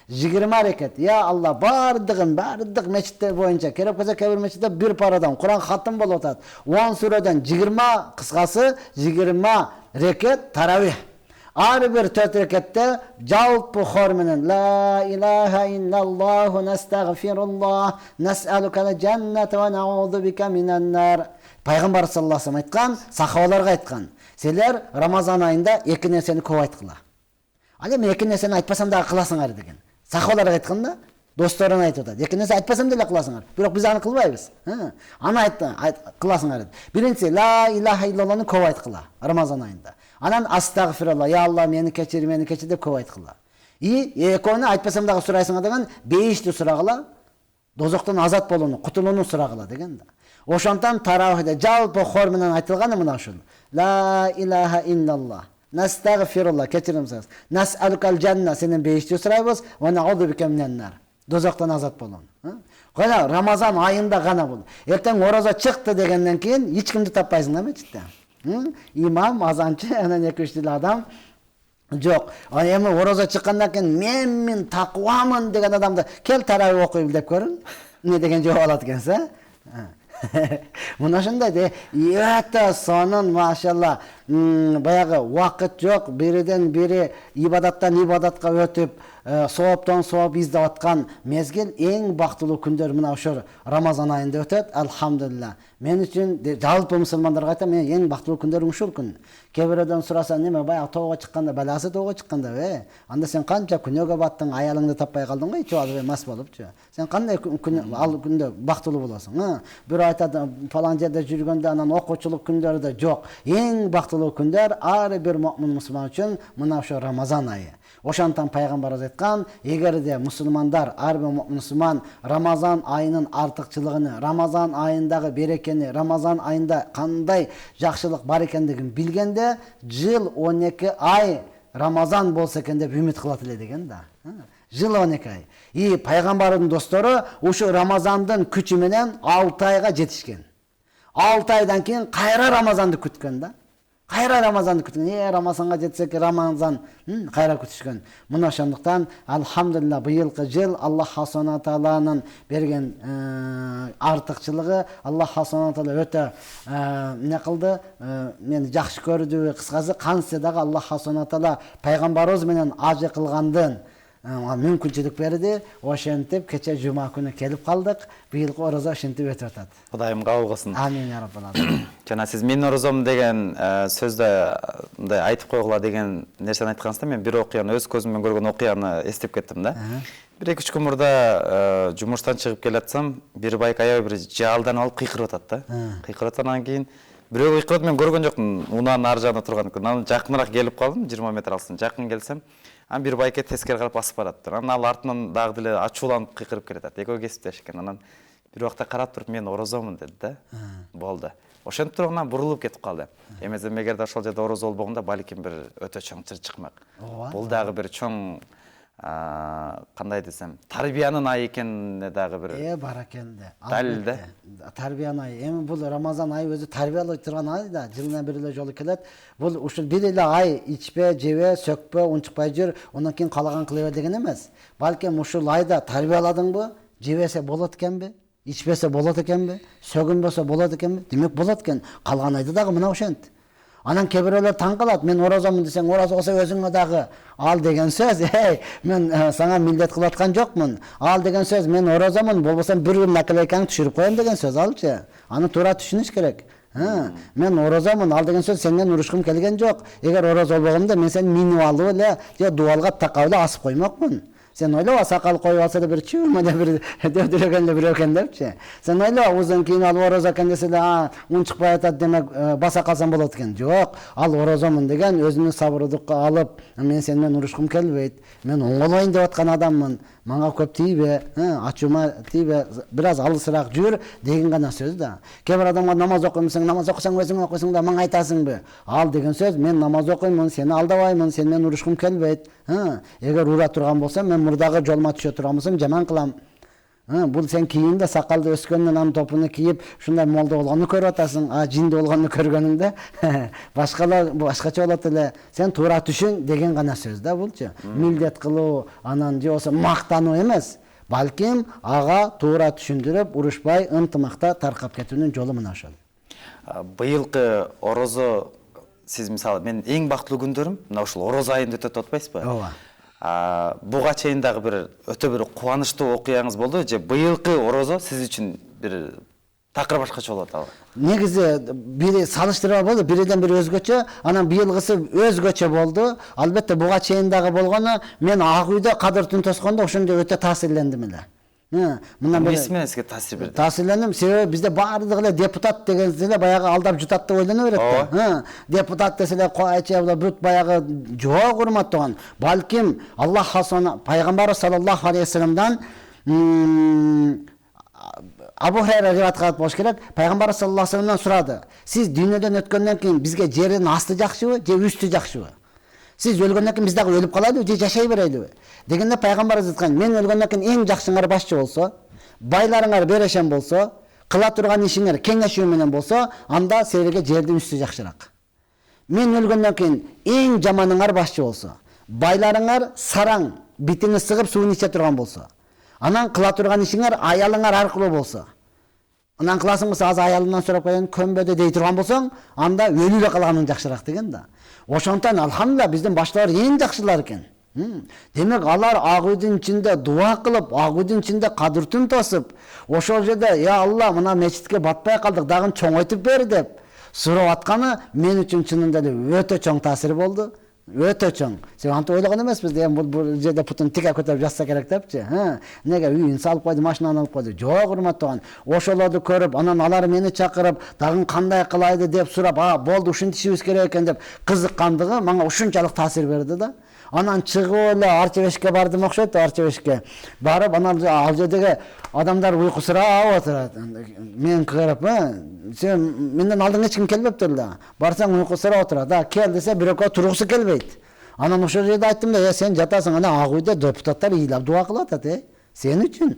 20 рекет. Я Алла, бардык мечиттер боюнча керек болсо кээ бир мечитте 1 парадан Куран хатым болуп атат. 10 сүрөдөн 20 кыскасы 20 рекет таравих. Ар бир 4 рекетте жалпы хор менен ла илаха илlallohu nestagfirullah nes'alukal jannata wa na'udhu bika minan nar. Пайгамбар саллаллаху алейхи вассалам айткан, сахабаларга айткан, силер Рамазан айында 2 нерсени көп айткыла. Ал эми 2 нерсени айтпасам дагы кыласыңар деген. Сахабаларга айткан да, досторуна айтып атат. 2 нерсе айтпасам деле кыласыңар. Бирок биз аны кылбайбыз. Аны айтты, кыласыңар. Биринчи ла илаха илlalloh'ну көп айткыла Рамазан айында. Анан астагфирулла, я Алла, мени кечир деп көп айткыла. Экөөнү айтпасам дагы сурайсыңар деген, бейишти сурагыла, дозоктон азат болууну, кутулууну сурагыла деген да. Ошондон таравихте жалпы хор менен айтылганы мына ушул. Ла илаха илlalloh. Nestagfirullah, кечиримсиз. Нас'алукал жанна, сенен бейишти сурайбыз, ва науду бика минан нар. Дозоктон азат болуун. Кана Рамазан айында гана бул. Эртең орозо чыкты дегенден кийин эч кимди таппайсың да мечитте. Имам, азанчы, анан 2-3 тил адам жок. Эми орозо чыккандан кийин мен таквамын деген адамды кел таравih окуйбу деп көрүн. Не деген жооп алат экенсиз, Мына ошондой де, өтө сонун, машалла, баягы вакыт жок, бириден бири ибадаттан ибадатка өтүп, сооптон сооп издеп аткан мезгил эң бактылуу күндөр мына ошо Рамазан айында өтөт, алхамдулилла. Мен үчүн жалпы мусулмандарга айтам, мен эң бактылуу күндөрүм ушул күн. Кээ бирөөдөн сураса, неме баягы тоого чыкканда, баласы тоого чыкканда, анда сен канча күнөөгө баттың, аялыңды таппай калдың го, ичип мас болупчу. Сен кандай күн ал күндө бактылуу болосуң? Бирөө айтат, фалан жерде жүргөндө анан окуучулук күндөрү да жок. Эң бактылуу багыттылуу күндөр ар бир му'мин мусулман үчүн мына ошо Рамазан айы. Ошондон пайгамбарыбыз айткан, эгерде мусулмандар, ар бир мусулман Рамазан айынын артыкчылыгын, Рамазан айындагы берекени, Рамазан айында кандай жакшылык бар экендигин билгенде, жыл 12 ай Рамазан болсо экен деп үмүт кылат эле деген да. Жыл 12 ай. И пайгамбардын достору ушу Рамазандын күчү менен 6 айга жетишкен. 6 айдан кийин кайра Рамазанды күткөн да. Кайра Рамазанды күткөн. Рамазанга жетсек Рамазан кайра күтүшкөн. Мына ошондуктан алхамдулилlah быйылкы жыл Аллах Субхана Тааланын берген артыкчылыгы, Аллах Субхана Таала өтө эмне кылды? Мени жакшы көрдү. Кыскасы канча дагы Аллах Субхана Таала пайгамбарыбыз менен ажы кылгандын мүмкүнчүлүк берди. Ошентип кече жума күнү келип калдык. Быйылкы орозо ошентип өтүп атат. Кудайым кабыл кылсын. Амин я раббал аламин. Жана сиз мен орозом деген сөздө мындай айтып койгула деген нерсени айткансызда, мен бир окуяны өз көзүм менен көргөн окуяны эстеп кеттим да. 1-2 күн мурда жумуштан чыгып келатсам, бир байк аябай бир жалданып алып кыйкырып атат да. Кыйкырып аткандан кийин бирөө кыйкырып, мен көргөн жокмун. Унаанын ар жагында турган экен. Анан жакыныраак келип калдым, 20 метр алсын. Жакын келсем, анан бир байке тескери карап басып бараттыр. Анан ал артынан дагы деле ачууланып кыйкырып келатат. Экөө кесиптеш экен. Анан бир убакта карап туруп, мен орозомун деди да. Болду. Ошентип туруп анан бурулуп кетип калды. Эмесем эгерде ошол жерде орозо болбогондо балким бир өтө чоң чыр чыкмак. Бул дагы бир чоң кандай десем, тарбиянын айы экенине дагы бир бар экен да. Далил да. Тарбиянын айы. Эми бул Рамазан айы өзү тарбиялай турган ай да. Жылына бир эле жолу келет. Бул ушул бир эле ай ичпе, жебе, сөкпө, унчукпай жүр, андан кийин калаган кыла бер деген эмес. Балким ушул айда тарбияладыңбы? Жебесе болот экенби? Ичпесе болот экенби? Сөгүнбөсө болот экенби? Демек болот экен. Калган айда дагы мына ошент. Анан кээ бирөөлөр таң калат. Мен орозомун десең, орозо болсо өзүңө дагы ал деген сөз. Мен сага милдет кылып аткан жокмун. Ал деген сөз, мен орозомун, болбосо бир күн накалайкаңды түшүрүп коем деген сөз алчы. Аны туура түшүнүш керек. Мен орозомун, ал деген сөз сенден урушкум келген жок. Эгер орозо болбогомдо мен сени минип алып эле же дуалга такап эле асып коймокмун. Сен ойлоба, сакал коюп алса да бир чүрмө да бир дөдүрөгөн бирөө экен депчи. Сен ойлоба, узун кийин ал орозо экен десе да, унчукпай атат демек баса калсам болот экен. Жок, ал орозомун деген өзүнүн сабырдыкка алып, мен сени менен урушкум келбейт. Мен оңолоюн деп аткан адаммын. Мага көп тийбе, ачуума тийбе, бир аз алысыраак жүр деген гана сөз да. Кээ бир адамга намаз окуймсың, намаз окусаң өзүң окуйсуң да мага айтасыңбы? Ал деген сөз, мен намаз окуймун, сени алдабаймын, сени менен урушкум келбейт. Эгер ура турган болсом, мен мурдагы жолума түшө турган болсом, жаман кылам. Бул сен кийинде сакалды өскөндөн анын топуну кийип, ушундай молдо болгонду көрүп атасың, жинди болгонду көргөнүңдө башкача болот эле. Сен туура түшүн деген гана сөз да булчу. Милдет кылуу, анан же болсо мактануу эмес. Балким ага туура түшүндүрүп, урушпай, ынтымакта таркап кетүүнүн жолу мына ошол. Быйылкы орозо, сиз мисалы, мен эң бактылуу күндөрүм мына ушул орозо айында өтөт атпайсызбы? Ооба. Буга чейин дагы бир өтө бир кубанычтуу окуяңыз болду же быйылкы орозо сиз үчүн бир такыр башкача болуп атабы? Негизи бири салыштырма болду, бириден бири өзгөчө, анан быйылгысы өзгөчө болду. Албетте буга чейин дагы болгону, мен ак үйдө кадыр түн тоскондо ошондой өтө таасирлендим эле. Эмеси менен сизге таасир берди? Таасирлендим, себеби бизде баардыгы эле депутат деген эле баягы алдап жутат деп ойлоно берет да. Депутат десе эле койчу бут баягы жок урматтаган. Балким Аллах пайгамбар саллаллаху алейхи вассаламдан Абу Хурайра риваят кылат болуш керек. Пайгамбар саллаллаху алейхи вассаламдан сурады. Сиз дүйнөдөн өткөндөн кийин бизге жердин асты жакшыбы же үстү жакшыбы? Сиз өлгөндөн кийин биз дагы өлүп калайлыбы же жашай берелиби? Дегенде пайгамбарыбыз айткан, мен өлгөндөн кийин эң жакшыңар башчы болсо, байларыңар берешен болсо, кыла турган ишиңер кеңешүү менен болсо, анда силерге жердин үстү жакшыраак. Мен өлгөндөн кийин эң жаманыңар башчы болсо, байларыңар сараң, битиңи сыгып суун иче турган болсо, анан кыла турган ишиңер аялыңар аркылуу болсо, анан кыласың болсо аз аялыңдан сурап коеюн, көмбөдө дей турган болсоң, анда өлүп эле калганың жакшыраак деген да. Ошондон алхамдулилlah биздин баштар эң жакшылар экен. Демек алар ак үйдүн ичинде дуа кылып, ак үйдүн ичинде кадыр түн тосуп, ошол жерде я Алла мына мечитке батпай калдык, дагы чоңойтуп бер деп сурап атканы мен үчүн чынында эле өтө чоң таасир болду. Өтө чоң. Сен антип ойлогон эмеспиз да, бул жерде путун тике көтөрүп жатса керек депчи. Неге үйүн салып койду, машинаны алып койду. Жок, урматтаган. Ошолорду көрүп, анан алар мени чакырып, дагы кандай кылайды деп сурап, болду, ушинтишибиз керек экен деп кызыккандыгы мага ушунчалык таасир берди да. Анан чыгып эле Арчебешке бардым окшойт, Арчебешке барып, анан ал жердеги адамдар уйкусурап отурат. Мен кырып, сен менден алдың эч ким келбептир да. Барсаң уйкусурап отурат. Да, кел десе бирөкө тургусу келбейт. Анан ошол жерде айттым да, сен жатасың, ана ак үйдө депутаттар ыйлап дуа кылып атат, сен үчүн.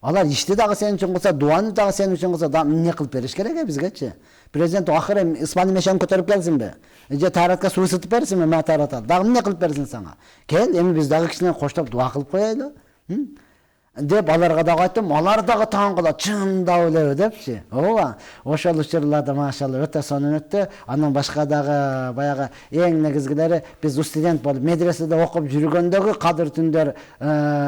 Алар ишти дагы сен үчүн кылса, дуаны дагы сен үчүн кылса, эмне кылып бериш керек бизгечи? Президент акыры Исмаил Мешен көтөрүп келсинби? Же Тайратка суу ысытып берсинби? Мен Тайратат. Дагы эмне кылып берсин сага? Кел, эми биз дагы кичине коштоп дуа кылып коелу. Деп аларга дагы айттым, алар дагы таң калат, чындап элеби депчи. Ооба, ошол учурларда машалла өтө сонун өттү. Анан башка дагы баягы эң негизгилери биз студент болуп медреседе окуп жүргөндөгү кадыр түндөр,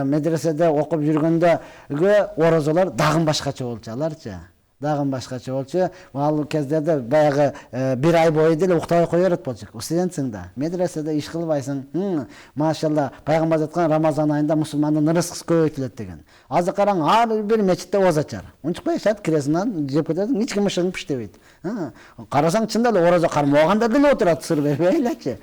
медреседе окуп жүргөндөгү орозолор дагы башкача болчу аларчы. Дагы башкача болчу. Ал кездерде баягы бир ай бою деле уктабай кое берет болчу. Студентсиң да, медреседе иш кылбайсың. Машалла, пайгамбар айткан Рамазан айында мусулмандын рызкысы көбөйтүлөт деген. Азыр караң, ар бир мечитте оз ачар. Унчукпай ашат, киресиңан жеп кетесиң, эч ким ышыгын пиштебейт. Карасаң чында эле орозо кармагандар деле отурат, сыр бербей элечи.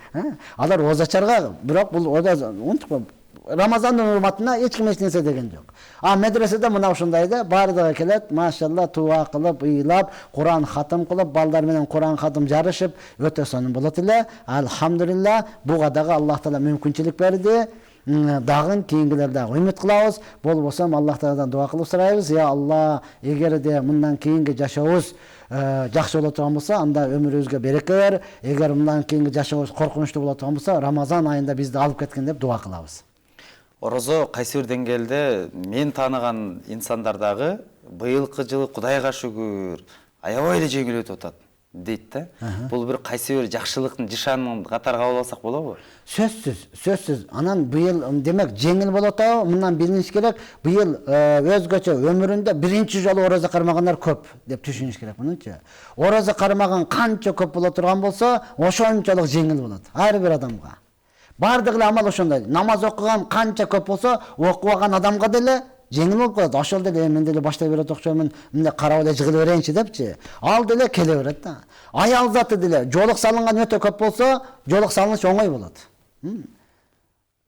Алар оз ачарга, бирок бул унчукпай Рамазандын урматына эч ким эч нерсе деген жок. Медреседе мына ушундайда бардыгы келет, машалла, туа кылып, ыйлап, Куран хатым кылып, балдар менен Куран хатым жарышып, өтө сонун болот эле. Алхамдулилла, буга дагы Аллах Таала мүмкүнчүлүк берди. Дагы кийингилерде үмүт кылабыз. Болбосо Аллах Тааладан дуа кылып сурайбыз. Я Алла, эгерде мындан кийинки жашообуз жакшы боло турган болсо, анда өмүрүбүзгө береке бер. Эгер мындан кийинки жашообуз коркунучтуу боло турган болсо, Рамазан айында бизди алып кеткен деп дуа кылабыз. Орозо кайсы бир деңгээлде мен тааныган инсандардагы быйылкы жылы Кудайга шүгүр, аябай эле жеңил өтүп атат дейт да. Бул бир кайсы бир жакшылыктын жышанын катары кабыл алсак болобу? Сөзсүз. Анан быйыл демек жеңил болот атабы? Мындан билиниш керек. Быйыл өзгөчө өмүрүндө биринчи жолу орозо кармагандар көп деп түшүнүш керек мунучу. Орозо кармаган канча көп боло турган болсо, ошончолук жеңил болот ар бир адамга. Бардыгы амал ошондой. Намаз окуган канча көп болсо, окубаган адамга деле жеңил болуп калат. Ошол деле мен деле баштай берет окшоймун, мындай карап эле жыгыла берейинчи депчи. Ал деле келе берет да. Аял заты деле жолук салынган өтө көп болсо, жолук салыныш оңой болот.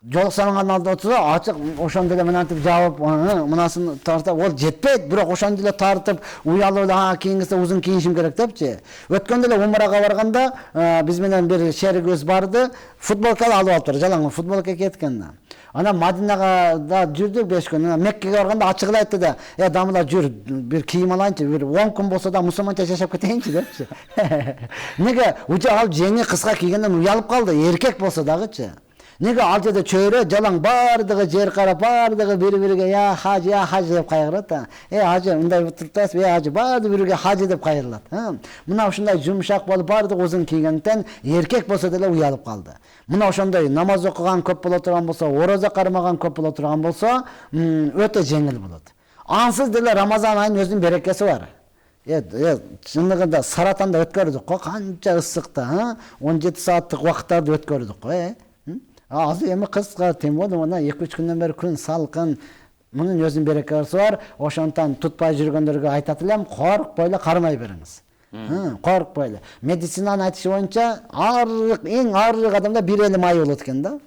Жолук салынган алда отурса, ачык ошон деле мынантип жабып, мынасын тартып, ол жетпейт, бирок ошон деле тартып, уялып эле кийингисе узун кийинишим керек депчи. Өткөндө эле умрага барганда биз менен бир шеригибиз барды, футболка алып алыптыр, жалаң футболка кеткен да. Анан Мадинага да жүрдүк 5 күн. Меккеге барганда ачык эле айтты да, дамыла жүр, бир кийим алайынчы, бир 10 күн болсо да мусулманча жашап кетейинчи депчи. Неге ужа ал жеңи кыска кийгенден уялып калды, эркек болсо дагычы. Неге ал жерде чөйрө жалаң бардыгы жер карап, бардыгы бири-бириге я хажы деп кайгырат да. Хажы мындай туртасыз, хажы барды бириге хажы деп кайрылат. Мына ушундай жумшак болуп бардыгы узун кийгенден эркек болсо деле уялып калды. Мына ошондой намаз окуган көп боло турган болсо, орозо кармаган көп боло турган болсо, өтө жеңил болот. Ансыз деле Рамазан айынын өзүнүн берекеси бар. Чындыгында Саратанда өткөрдүк го, канча ысыкта, 17 сааттык убакыттарды өткөрдүк го. Азыр эми кыска тембоду, мына 2-3 күндөн бери күн салкын, мунун өзүнүн берекеси бар. Ошондон тутпай жүргөндөргө айтат элем, коркпой эле кармай бериңиз. Коркпой эле. Медицинанын айтышы боюнча, эң арык адамда 1 эле май болот экен да.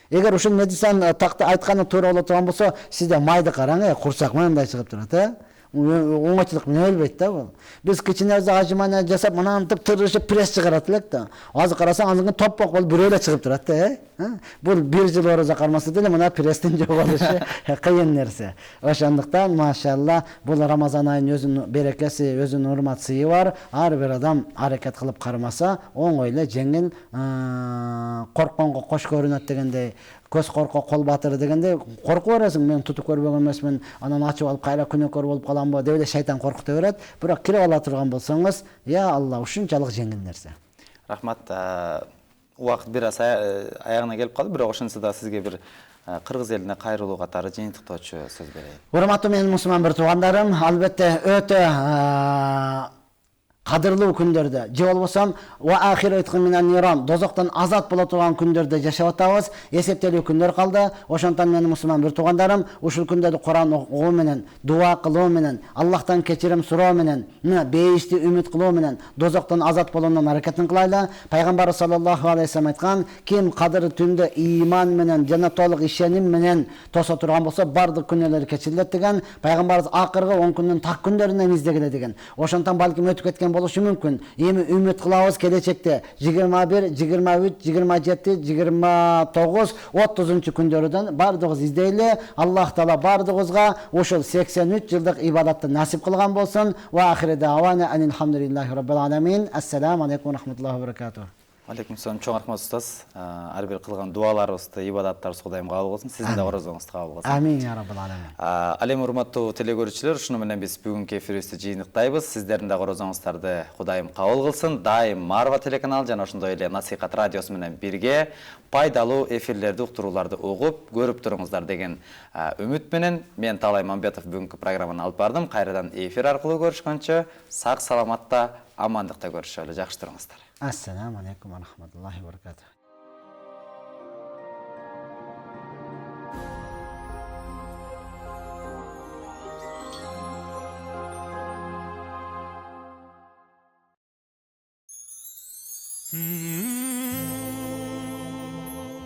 Эгер ушул медицина айтканы туура боло турган болсо, сизде майды караң, курсак мындай чыгып турат, оңочулук менен өлбөйт да бул. Биз кичинебизде ажымана жасап, мынантип тырышып пресс чыгарат элек да. Азыр карасаң, азыркы топпок болуп бирөө эле чыгып турат да. Бул 1 жыл орозо кармаса деле мына пресстин жоголушу кыйын нерсе. Ошондуктан машалла бул Рамазан айынын өзүнүн берекеси, өзүнүн урмат сыйы бар. Ар бир адам аракет кылып кармаса, оңой эле жеңил, коркконго кош көрүнөт дегендей. Көз корко кол батыр дегенде коркуп бересиң, мен тутуп көрбөгөн эмесмин, анан ачып алып кайра күнөкөр болуп каламбы деп эле шайтан коркута берет. Бирок кирип ала турган болсоңуз, я Алла, ушунчалык жеңил нерсе. Рахмат. Убакыт бир аз аягына келип калды, бирок ошонсо да сизге бир кыргыз элине кайрылуу катары жыйынтыктоочу сөз берейин. Урматтуу менин мусулман бир туугандарым, албетте өтө кадырлуу күндөрдө же болбосо ва ахиратхум минан ниран дозоктон азат боло турган күндөрдө жашап атабыз. Эсептелүү күндөр калды. Ошондон менин мусулман бир туугандарым, ушул күндөрдө Кур'ан окуу менен, дуа кылуу менен, Аллахтан кечирим суроо менен, бейишти үмүт кылуу менен дозоктон азат болууунун аракетин кылайлы. Пайгамбар саллаллаху алейхи ва саллям айткан: ким кадыр түндө иман менен жана толук ишеним менен тоса турган болсо, бардык күнөөлөрү кечирилет деген. Пайгамбарыбыз акыркы 10 күндүн так күндөрүнөн издегиле деген. Ошондон балким өтүп кеткен болушу мүмкүн. Эми үмүт кылабыз келечекте 21, 23, 27, 29, 30 күндөрдөн бардыгыбыз издейли. Аллах таала бардыгыбызга ушул 83 жылдык ибадатты насип кылган болсун. Ва ахири давана алхамдулиллахи раббил аламин. Ассаламу алейкум ва рахматуллахи ва баракатух. Алейкум салам, чоң рахмат устаз. Ар бир кылган дуаларыбызды, ибадаттарыбызды Кудайым кабыл кылсын. Сиздин да корозоңузду кабыл кылсын. Амин я раббил аламин. Ал эми урматтуу телегөрүүчүлөр, ушуну менен биз бүгүнкү эфирибизди жыйынтыктайбыз. Сиздердин да корозоңуздарды Кудайым кабыл кылсын. Дайым Марва телеканалы жана ошондой эле Насихат радиосу менен бирге пайдалуу эфирлерди, уктурууларды угуп, көрүп туруңуздар деген үмүт менен мен Таалай Мамбетов бүгүнкү программаны алып бардым. Кайрадан эфир аркылуу көрүшкөнчө сак саламатта, амандыкта көрүшөлү. Жакшы туруңуздар. Ассаламу алейкум ва рахматуллахи ва баракатух. Mm-hmm.